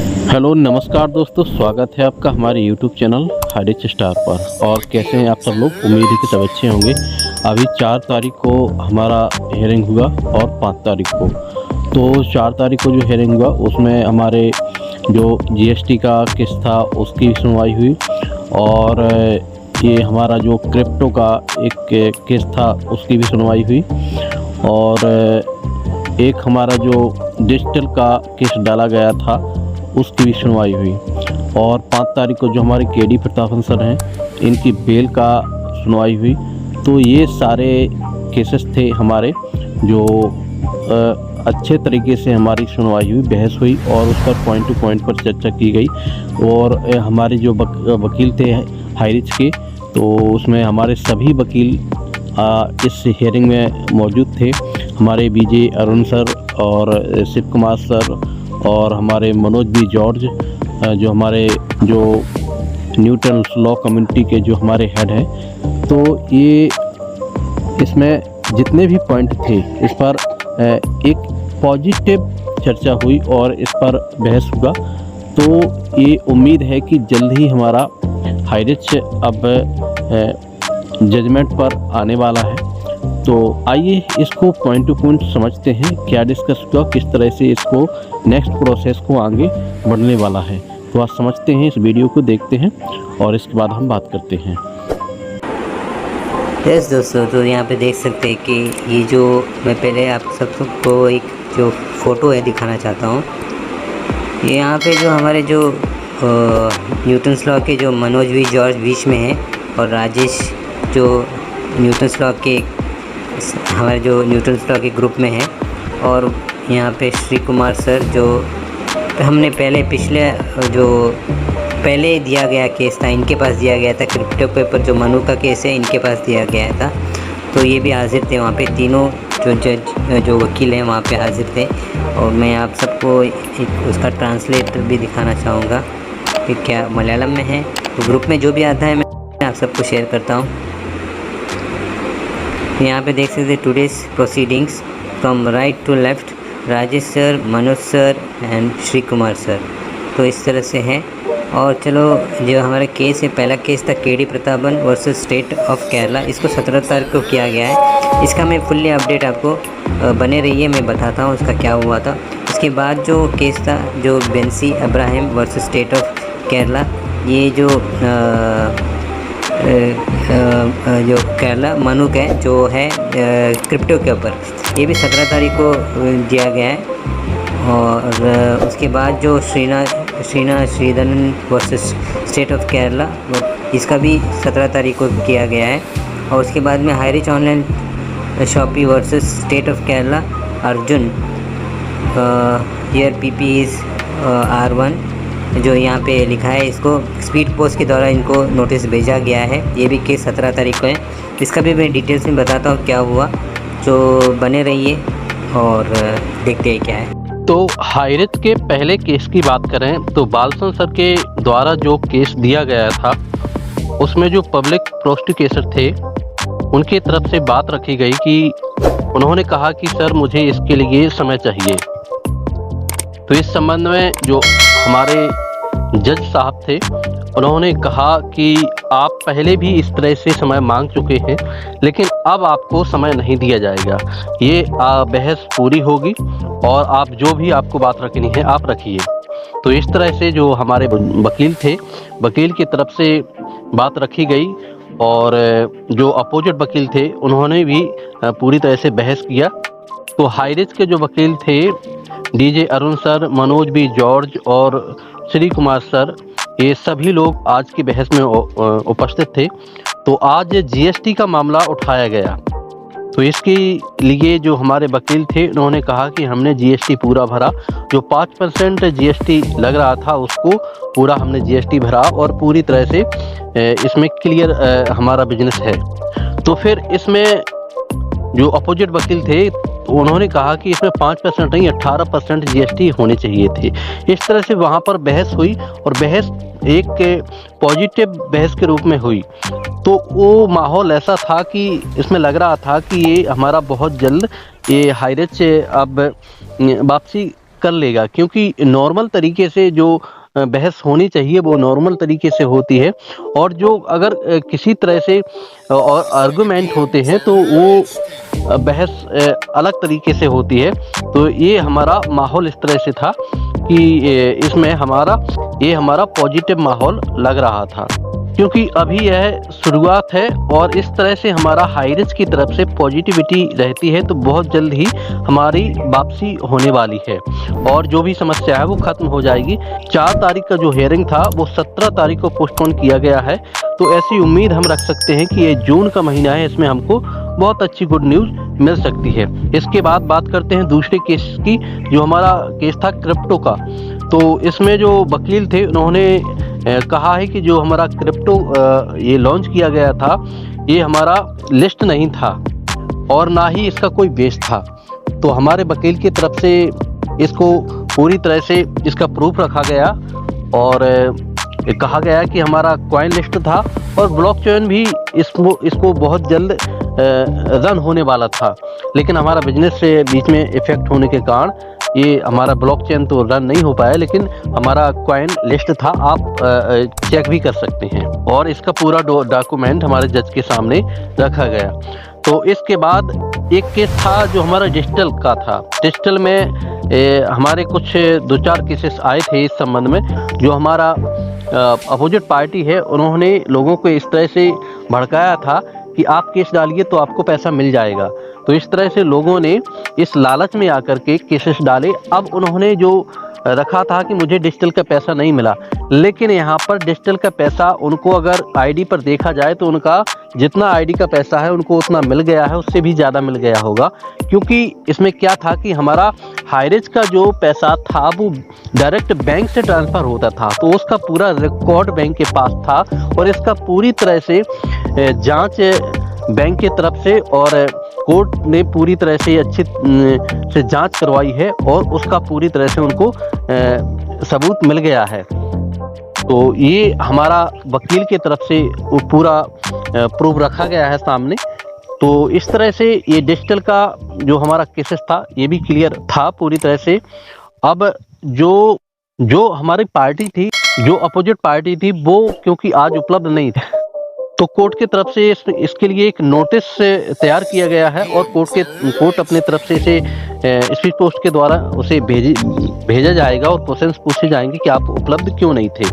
Hello नमस्कार दोस्तों, स्वागत है आपका हमारे यूट्यूब चैनल हाइरिच स्टार पर। और कैसे हैं आप सब लोग? उम्मीद है कि सब अच्छे होंगे। अभी 4 तारीख को हमारा हेयरिंग हुआ और 5 तारीख को। तो 4 तारीख को जो हेयरिंग हुआ उसमें हमारे जो जीएसटी का केस था उसकी भी सुनवाई हुई, और ये हमारा जो क्रिप्टो का एक केस था उसकी भी सुनवाई हुई, और एक हमारा जो डिजिटल का केस डाला गया था उसकी भी सुनवाई हुई। और 5 तारीख को जो हमारे केडी प्रतापन सर हैं इनकी बेल का सुनवाई हुई। तो ये सारे केसेस थे हमारे जो अच्छे तरीके से हमारी सुनवाई हुई, बहस हुई और उस पर पॉइंट टू पॉइंट पर चर्चा की गई। और हमारे जो वकील थे हाइरिच के, तो उसमें हमारे सभी वकील इस हियरिंग में मौजूद थे। हमारे बीजे अरुण सर और शिव कुमार सर और हमारे मनोज बी जॉर्ज, जो हमारे जो न्यूटन लॉ कम्युनिटी के जो हमारे हेड हैं। तो ये इसमें जितने भी पॉइंट थे इस पर एक पॉजिटिव चर्चा हुई और इस पर बहस हुआ। तो ये उम्मीद है कि जल्द ही हमारा हाइरिच अब जजमेंट पर आने वाला है। तो आइए इसको पॉइंट टू पॉइंट समझते हैं, क्या डिस्कस हुआ, किस तरह से इसको नेक्स्ट प्रोसेस को आगे बढ़ने वाला है। तो आज समझते हैं, इस वीडियो को देखते हैं और इसके बाद हम बात करते हैं। यस दोस्तों, तो यहाँ पे देख सकते हैं कि ये जो मैं पहले आप सबको एक जो फ़ोटो है दिखाना चाहता हूँ। ये यहाँ पे जो हमारे जो न्यूटन्स लॉ के जो मनोज वी जॉर्ज बीच में है और राजेश जो न्यूटन्स लॉ के हमारे जो न्यूटन्स लॉ के ग्रुप में है, और यहाँ पे श्री कुमार सर जो हमने पहले दिया गया केस था, इनके पास दिया गया था। क्रिप्टो पेपर जो मनु का केस है इनके पास दिया गया था। तो ये भी हाजिर थे वहाँ पे, तीनों जो जज जो वकील हैं वहाँ पे हाजिर थे। और मैं आप सबको एक उसका ट्रांसलेटर भी दिखाना चाहूँगा कि क्या मलयालम में है। तो ग्रुप में जो भी आता है मैं आप सबको शेयर करता हूँ। यहाँ पे देख सकते हैं today's proceedings from right to left, Rajesh sir, Manoj sir and Shri Kumar sir. तो इस तरह से है। और चलो, जो हमारा केस है, पहला केस था KD Prathapan versus state of Kerala. इसको 17 तारीख को किया गया है। इसका मैं फुल्ली अपडेट आपको बने रहिए, मैं बताता हूँ उसका क्या हुआ था। उसके बाद जो केस था जो Benzy Abraham versus state of Kerala, ये जो केरला मनु के जो है क्रिप्टो के ऊपर, ये भी 17 तारीख को दिया गया है। और उसके बाद जो Sreedharan versus state of Kerala, इसका भी 17 तारीख को किया गया है। और उसके बाद में Highrich online shoppy versus state of Kerala, Arjun here PP is R1, जो यहाँ पे लिखा है, इसको स्पीड पोस्ट के द्वारा इनको नोटिस भेजा गया है। ये भी केस 17 तारीख को है। इसका भी मैं डिटेल्स में बताता हूँ क्या हुआ। तो बने रहिए और देखते हैं क्या है। तो हाइरिच के पहले केस की बात करें तो बालसन सर के द्वारा जो केस दिया गया था उसमें जो पब्लिक प्रोसिक्यूटर थे उनकी तरफ से बात रखी गई कि उन्होंने कहा कि सर मुझे इसके लिए समय चाहिए। तो इस संबंध में जो हमारे जज साहब थे उन्होंने कहा कि आप पहले भी इस तरह से समय मांग चुके हैं, लेकिन अब आपको समय नहीं दिया जाएगा। ये बहस पूरी होगी और आप जो भी आपको बात रखनी है आप रखिए। तो इस तरह से जो हमारे वकील थे, वकील की तरफ से बात रखी गई, और जो अपोजिट वकील थे उन्होंने भी पूरी तरह से बहस किया। तो हाइरिच के जो वकील थे DJ Arun sir, Manoj B George और श्री कुमार सर, ये सभी लोग आज की बहस में उपस्थित थे। तो आज जीएसटी का मामला उठाया गया। तो इसके लिए जो हमारे वकील थे उन्होंने कहा कि हमने जीएसटी पूरा भरा, जो 5% जीएसटी लग रहा था उसको पूरा हमने जीएसटी भरा और पूरी तरह से इसमें क्लियर हमारा बिजनेस है। तो फिर इसमें जो अपोजिट वकील थे तो उन्होंने कहा कि इसमें 5% नहीं 18% जीएसटी होने चाहिए थे। इस तरह से वहाँ पर बहस हुई और बहस एक पॉजिटिव बहस के रूप में हुई। तो वो माहौल ऐसा था कि इसमें लग रहा था कि ये हमारा बहुत जल्द ये हाइरिच अब वापसी कर लेगा, क्योंकि नॉर्मल तरीके से जो बहस होनी चाहिए वो नॉर्मल तरीके से होती है, और जो अगर किसी तरह से और आर्गुमेंट होते हैं तो वो बहस अलग तरीके से होती है। तो ये हमारा माहौल इस तरह से था कि इसमें ये हमारा पॉजिटिव माहौल लग रहा था, क्योंकि अभी यह शुरुआत है और इस तरह से हमारा हाई रिस्क की तरफ से पॉजिटिविटी रहती है तो बहुत जल्द ही हमारी वापसी होने वाली है और जो भी समस्या है वो ख़त्म हो जाएगी। 4 तारीख का जो हियरिंग था वो 17 तारीख को पोस्टपोन किया गया है, तो ऐसी उम्मीद हम रख सकते हैं कि ये जून का महीना है, इसमें हमको बहुत अच्छी गुड न्यूज़ मिल सकती है। इसके बाद बात करते हैं दूसरे केस की, जो हमारा केस था क्रिप्टो का। तो इसमें जो वकील थे उन्होंने कहा है कि जो हमारा क्रिप्टो ये लॉन्च किया गया था ये हमारा लिस्ट नहीं था और ना ही इसका कोई बेस था। तो हमारे वकील की तरफ से इसको पूरी तरह से इसका प्रूफ रखा गया और कहा गया कि हमारा कॉइन लिस्ट था और ब्लॉकचेन भी इसको बहुत जल्द रन होने वाला था, लेकिन हमारा बिजनेस से बीच में इफेक्ट होने के कारण ये हमारा ब्लॉकचेन तो रन नहीं हो पाया, लेकिन हमारा कॉइन लिस्ट था, आप चेक भी कर सकते हैं और इसका पूरा डॉक्यूमेंट हमारे जज के सामने रखा गया। तो इसके बाद एक केस था जो हमारा डिजिटल का था। डिजिटल में हमारे कुछ 2-4 केसेस आए थे इस संबंध में। जो हमारा अपोजिट पार्टी है उन्होंने लोगों को इस तरह से भड़काया था कि आप केस डालिए तो आपको पैसा मिल जाएगा। तो इस तरह से लोगों ने इस लालच में आकर के केसेस डाले। अब उन्होंने जो रखा था कि मुझे डिजिटल का पैसा नहीं मिला, लेकिन यहाँ पर डिजिटल का पैसा उनको अगर आईडी पर देखा जाए तो उनका जितना आईडी का पैसा है उनको उतना मिल गया है, उससे भी ज़्यादा मिल गया होगा, क्योंकि इसमें क्या था कि हमारा हाईरेज का जो पैसा था वो डायरेक्ट बैंक से ट्रांसफ़र होता था, तो उसका पूरा रिकॉर्ड बैंक के पास था और इसका पूरी तरह से जांच बैंक की तरफ से और कोर्ट ने पूरी तरह से अच्छी से जांच करवाई है और उसका पूरी तरह से उनको सबूत मिल गया है। तो ये हमारा वकील की तरफ से पूरा प्रूफ रखा गया है सामने। तो इस तरह से ये डिजिटल का जो हमारा केसेस था ये भी क्लियर था पूरी तरह से। अब जो हमारी पार्टी थी, जो अपोजिट पार्टी थी, वो क्योंकि आज उपलब्ध नहीं थी तो कोर्ट की तरफ से इसके लिए एक नोटिस तैयार किया गया है और कोर्ट अपने तरफ से इसे स्पीड पोस्ट के द्वारा उसे भेजा जाएगा और क्वेश्चंस पूछे जाएंगे कि आप उपलब्ध क्यों नहीं थे।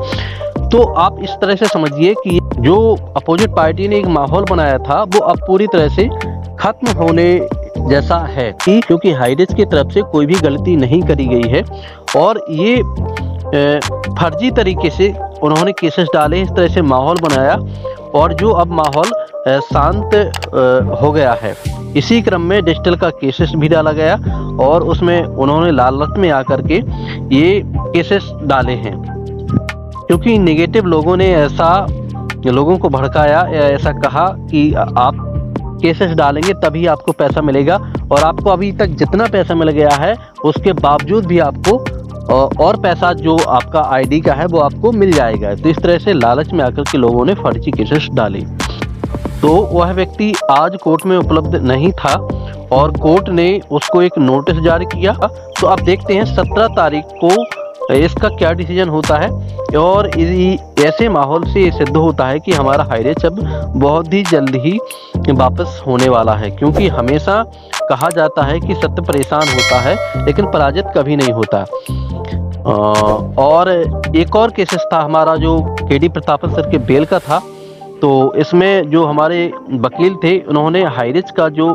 तो आप इस तरह से समझिए कि जो अपोजिट पार्टी ने एक माहौल बनाया था वो अब पूरी तरह से खत्म होने जैसा है, क्योंकि हाईरेज की तरफ से कोई भी गलती नहीं करी गई है और ये फर्जी तरीके से उन्होंने केसेस डाले, इस तरह से माहौल बनाया और जो अब माहौल शांत हो गया है। इसी क्रम में डिजिटल का केसेस भी डाला गया और उसमें उन्होंने लालच में आकर के ये केसेस डाले हैं, क्योंकि नेगेटिव लोगों ने ऐसा लोगों को भड़काया या ऐसा कहा कि आप केसेस डालेंगे तभी आपको पैसा मिलेगा और आपको अभी तक जितना पैसा मिल गया है उसके बावजूद भी आपको और पैसा जो आपका आईडी का है वो आपको मिल जाएगा। तो इस तरह से लालच में आकर के लोगों ने फर्जी केसेस डाले। तो वह व्यक्ति आज कोर्ट में उपलब्ध नहीं था और कोर्ट ने उसको एक नोटिस जारी किया। तो आप देखते हैं 17 तारीख को इसका क्या डिसीजन होता है और ऐसे माहौल से ये सिद्ध होता है कि हमारा हाईरेज अब बहुत ही जल्द ही वापस होने वाला है, क्योंकि हमेशा कहा जाता है कि सत्य परेशान होता है लेकिन पराजित कभी नहीं होता। और एक और केसेस था हमारा जो केडी प्रतापन सर के बेल का था। तो इसमें जो हमारे वकील थे उन्होंने हाईरेज का जो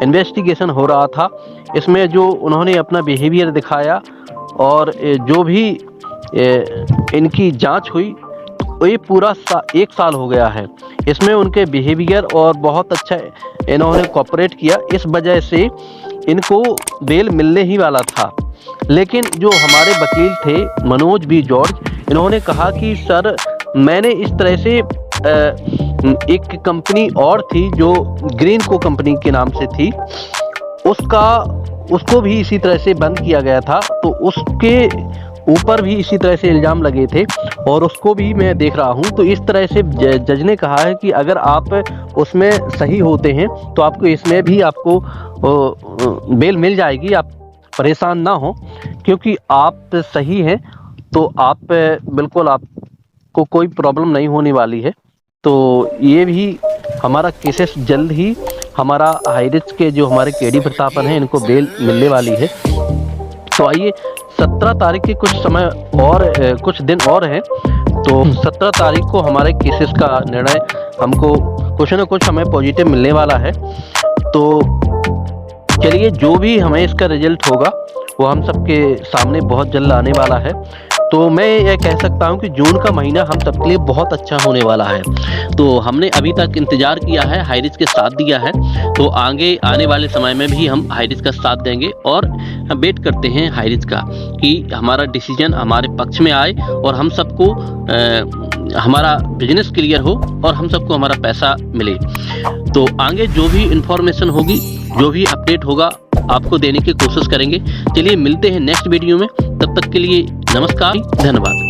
इन्वेस्टिगेशन हो रहा था इसमें जो उन्होंने अपना बिहेवियर दिखाया और जो भी इनकी जांच हुई ये पूरा 1 साल हो गया है। इसमें उनके बिहेवियर और बहुत अच्छा इन्होंने कोऑपरेट किया, इस वजह से इनको बेल मिलने ही वाला था। लेकिन जो हमारे वकील थे मनोज बी जॉर्ज, इन्होंने कहा कि सर मैंने इस तरह से एक कंपनी और थी जो ग्रीन को कंपनी के नाम से थी, उसको भी इसी तरह से बंद किया गया था, तो उसके ऊपर भी इसी तरह से इल्ज़ाम लगे थे और उसको भी मैं देख रहा हूं। तो इस तरह से जज ने कहा है कि अगर आप उसमें सही होते हैं तो आपको इसमें भी आपको बेल मिल जाएगी, आप परेशान ना हो, क्योंकि आप सही हैं तो आप बिल्कुल आपको कोई प्रॉब्लम नहीं होने वाली है। तो ये भी हमारा केसेस जल्द ही हमारा हाई रिस्क के जो हमारे केडी प्रतापन हैं इनको बेल मिलने वाली है। तो आइए 17 तारीख के कुछ समय और कुछ दिन और हैं, तो 17 तारीख को हमारे केसेस का निर्णय हमको कुछ न कुछ हमें पॉजिटिव मिलने वाला है। तो चलिए जो भी हमें इसका रिजल्ट होगा वो हम सबके सामने बहुत जल्द आने वाला है। तो मैं ये कह सकता हूँ कि जून का महीना हम सबके लिए बहुत अच्छा होने वाला है। तो हमने अभी तक इंतजार किया है, हाई रिस्क के साथ दिया है, तो आगे आने वाले समय में भी हम हाई रिस्क का साथ देंगे और वेट करते हैं हाई रिस्क का कि हमारा डिसीजन हमारे पक्ष में आए और हम सबको हमारा बिजनेस क्लियर हो और हम सबको हमारा पैसा मिले। तो आगे जो भी इंफॉर्मेशन होगी, जो भी अपडेट होगा, आपको देने की कोशिश करेंगे। चलिए मिलते हैं नेक्स्ट वीडियो में, तब तक के लिए नमस्कार, धन्यवाद।